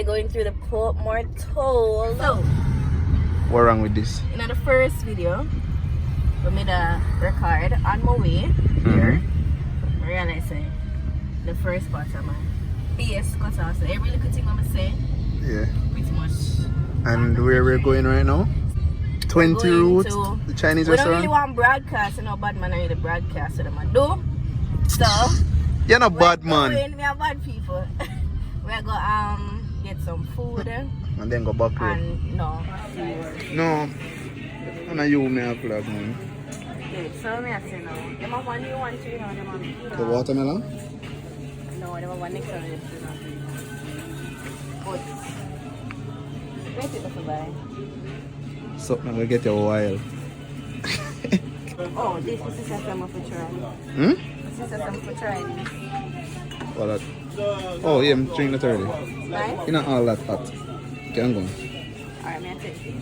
going through the Portmore toll. So, what's wrong with this? in the first video, we made a record on my way here. I realized the first part of my face cut off. So every little thing I'm saying, pretty much. And where we're going right now? 20 route, the Chinese restaurant. We don't really want broadcast, bad man are really broadcast, so them do. So, you're not bad man. We are bad people. We're going get some food. And then go back road. And no. And you may have vlog, man. Okay, so me I say now. Them have one new one too, you know, them have. The watermelon? No, them have one next one. But wait till you buy. Something will get you a while. Oh, this is something for try. This is something for try. What that? Oh, yeah, I'm drinking it early. Right? You know all that hot. Okay, I'm going. Alright, me I take it.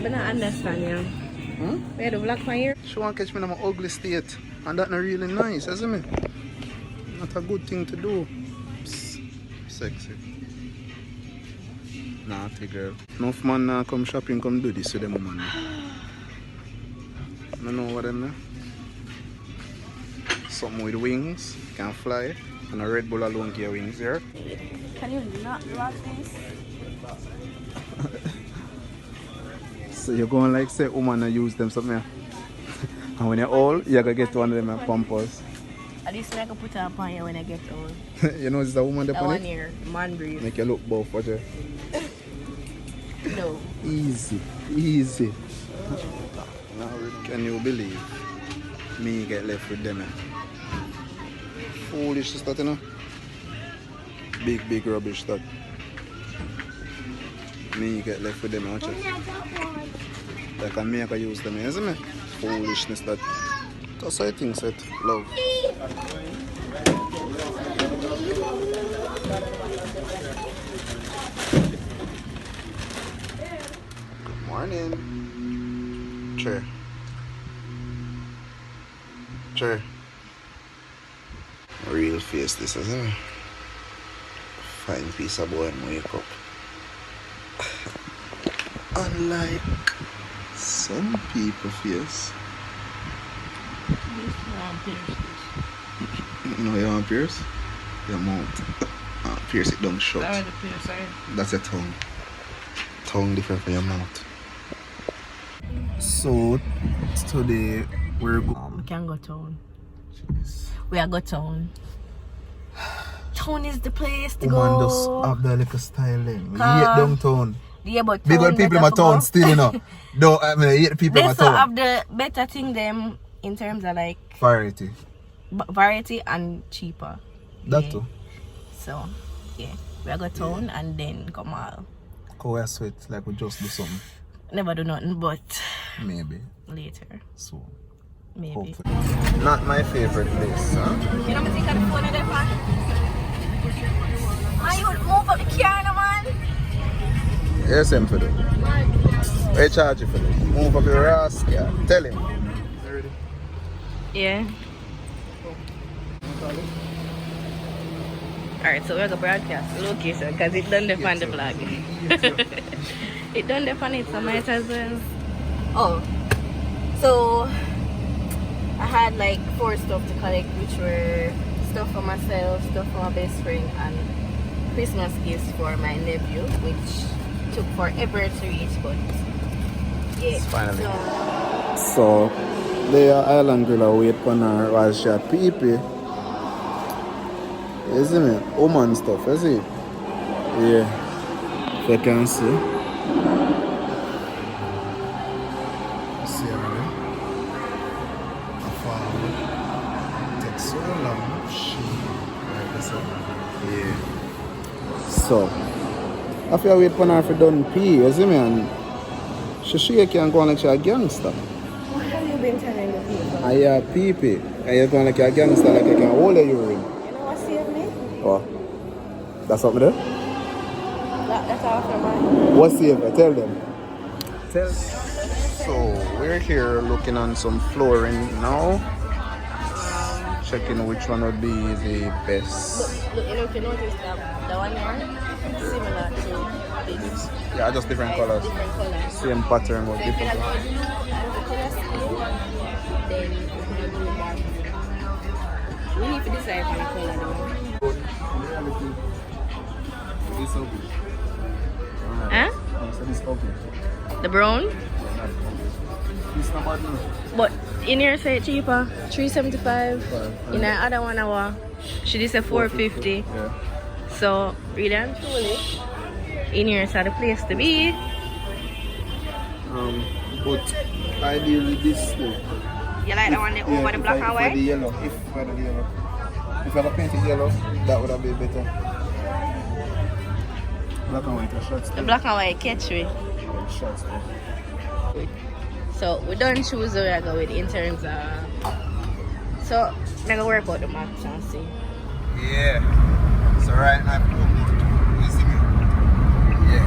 But I understand you. Where the black one here? She want to catch me in my ugly state. And that's not really nice, isn't it? Not a good thing to do. Psst. Sexy. Naughty girl. Enough man come shopping, come do this to them woman. I don't know what them there. Something with wings, can fly. And a Red Bull alone give wings here. Can you not lock this? So you're going like say woman and use them something. And when you're old, you're gonna get one of them pampers. At least I can put it upon you when I get old. You know, it's a woman that one here, man breathe. Make you look buff, watch it. No. Easy. Now can you believe me get left with them? Foolish stuff, you know. Big rubbish stuff. Me get left with them, watch it. Like I make I use them, isn't it? Foolishness that. That's how I think that love. Good morning. Chair. Real face this, isn't it? Fine piece of boy and wake up. Unlike some people face. No, you want pierce? Your mouth. Pierce it down shut. That's your tongue. Tongue different from your mouth. So today we're going. We can go town. Jeez. We are go town. Town is the place to Woman go. just have the little style then. We hate downtown. Yeah, but big old people in my town still, you know. Though I mean, I hate people in my town. They town. have the better thing them in terms of like variety and cheaper. That too. So yeah, we are go town and then come out. Go wear sweat like we just do something. Never do nothing but maybe later. So maybe. Hopefully. Not my favorite place, huh? You know me think of the phone in there, man. Man, you would move up the car, no, man. Yes, him for that. Where charge you for this? Move up your ass, yeah. Tell him. Yeah. Alright, so we're going to broadcast the location because it done the on the vlog. It done the on it, so might as well. Oh, so I had like 4 stuff to collect, which were stuff for myself, stuff for my best friend, and Christmas gifts for my nephew, which took forever to reach, but yeah. Finally. So the island girl wait for her while she had pee-pee. You see me? Woman stuff, you see? Yeah. If you can see. See her there? It takes so long. Yeah. So after I wait for her for done pee, you see me? And she can go on like she's a gangster. What have you been telling the people? I have pee-pee. And you're going like a gangster, like you can hold a urine. You know what saved me? Oh. That's something there? That's all for mine. What's the ever? Tell them. So we're here looking on some flooring now. checking which one would be the best. Look, you know, if you notice that the one here similar to this. Yeah, just different colors. Different colors. Same pattern but So if you different. like blue and the color scheme, then you can do that. We need to decide on the color though. This okay. Huh? So this okay. The brown? This not bad now. But in here say cheaper, 375. In the other one hour, she did say 450. Yeah. So really and truly, in here is the place to be. But ideally this too. You like the one that over the black and white? The yellow. If I the yellow. If I paint it yellow, that would have been better. Black and white shots. The black and white catch me. Shots. So we don't choose where I go with in terms of. So I'm gonna work out the maths and see. Yeah. So right now, you see me? Yeah.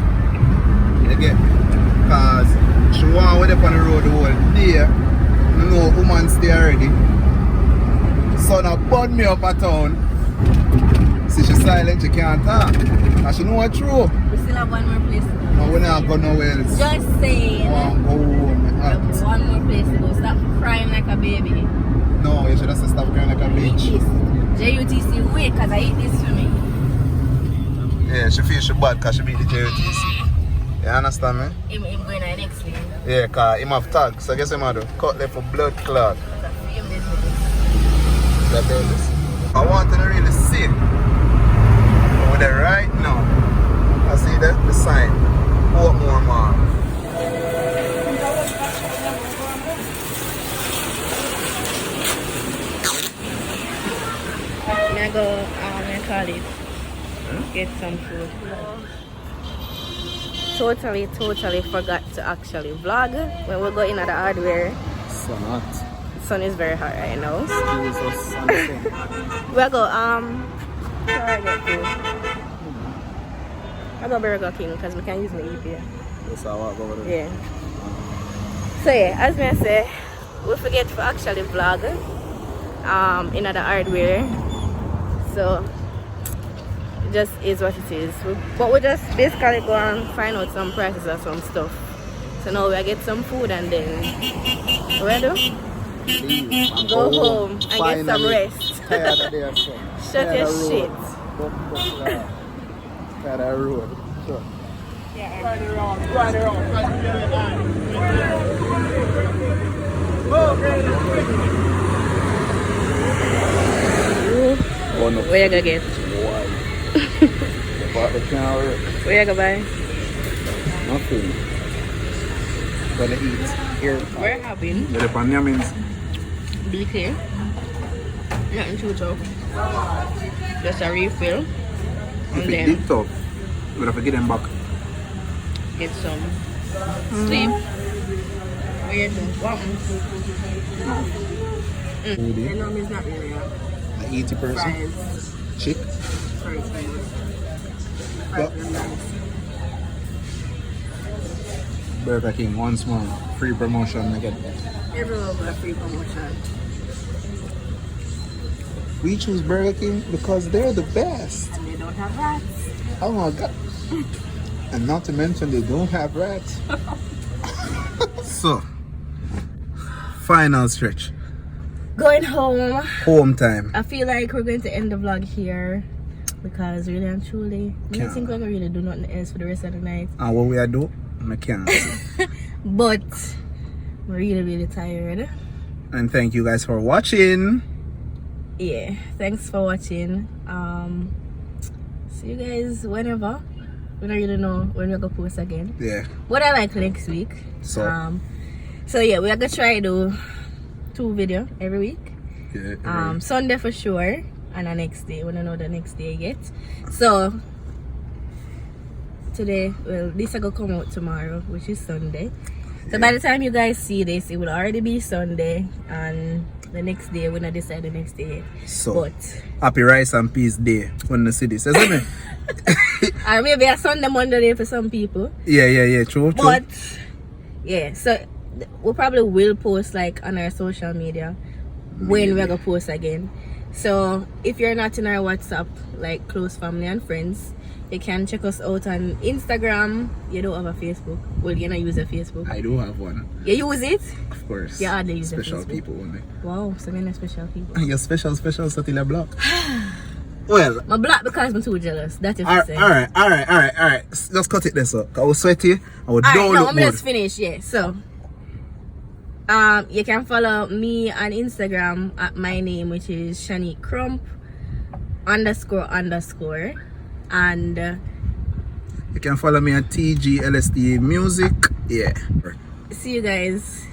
You get? Cause she want with up on the road the whole day. You know, woman stay already. So now burn me up at town. See she silent, she can't talk. And she know what's true. We still have one more place to go. No, we not go nowhere else. Just saying. Go home. We have one more place to go. Stop crying like a baby. No, you should have said stop crying like a bitch. JUTC, wait, cause I eat this for me. Yeah, she feels she bad because she beat the JUTC. You understand me? I'm going to next week. Yeah, because him have tag. So guess what I do? Cut left for blood clot. That babies. I want to really see over there right now. I see the sign. What more man? I'm going to go, I'm call it, get some food. Totally forgot to actually vlog when we go in at the hardware. So not. Sun is very hot right now. Jesus and We'll go, where I get to? I'll go Burger King because we can use my EPA. That's how I walk over there. Yeah. So yeah, as I say, we forget to actually vlog in the hardware. So it just is what it is. But we just basically go and find out some prices of some stuff. So now we get some food and then where do? Go home and get some rest. Shut your shit. Tired of the road. Sure. Where you gonna get? Where you gonna buy? Nothing. Gonna eat here. We're having The Panyamins. BK. Nothing too tough. Just a refill. If And it then did tough, we'll have to get them back. get some sleep. Weird. What? Foodie. No, it's not really An eaty person. fries. Chick. Fries. What? Burger King once more. Free promotion again. Everyone got a free promotion. We choose Burger King because they're the best. And they don't have rats. Oh my god. And not to mention they don't have rats. So, final stretch. Going home. Home time. I feel like we're going to end the vlog here because really and truly, I don't think we're going to really do nothing else for the rest of the night. And what we are do, I can't. But we're really tired. And thank you guys for watching. Yeah, thanks for watching. See you guys whenever. We don't really know when we're gonna post again. Yeah. What I like next week. So yeah, we're gonna try to do 2 videos every week. Yeah. Sunday for sure, and the next day. We don't know the next day yet. So today, well, this is gonna come out tomorrow, which is Sunday. So by the time you guys see this, it will already be Sunday, and the next day we're not decide the next day. So but happy rice and peace day when you see this, isn't it? or maybe a Sunday Monday day for some people. Yeah, true. But yeah, so we probably will post like on our social media when we're gonna post again. So if you're not in our WhatsApp, like close family and friends, you can check us out on Instagram. You don't have a Facebook. Well, you don't use a Facebook. I do have one. You use it? Of course. Yeah, they use special Facebook. people only. Wow, so many special people. You're special, so till you're black. Well, I'm black because I'm too jealous. That's if alright. Just cut it there, so I was sweaty. I would Alright, don't no, look I'm good. just finished, yeah. So you can follow me on Instagram at my name, which is Shanique Crump __ and You can follow me at TGLSD Music. Yeah. see you guys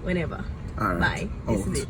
whenever. Alright. Bye. This Out. is it.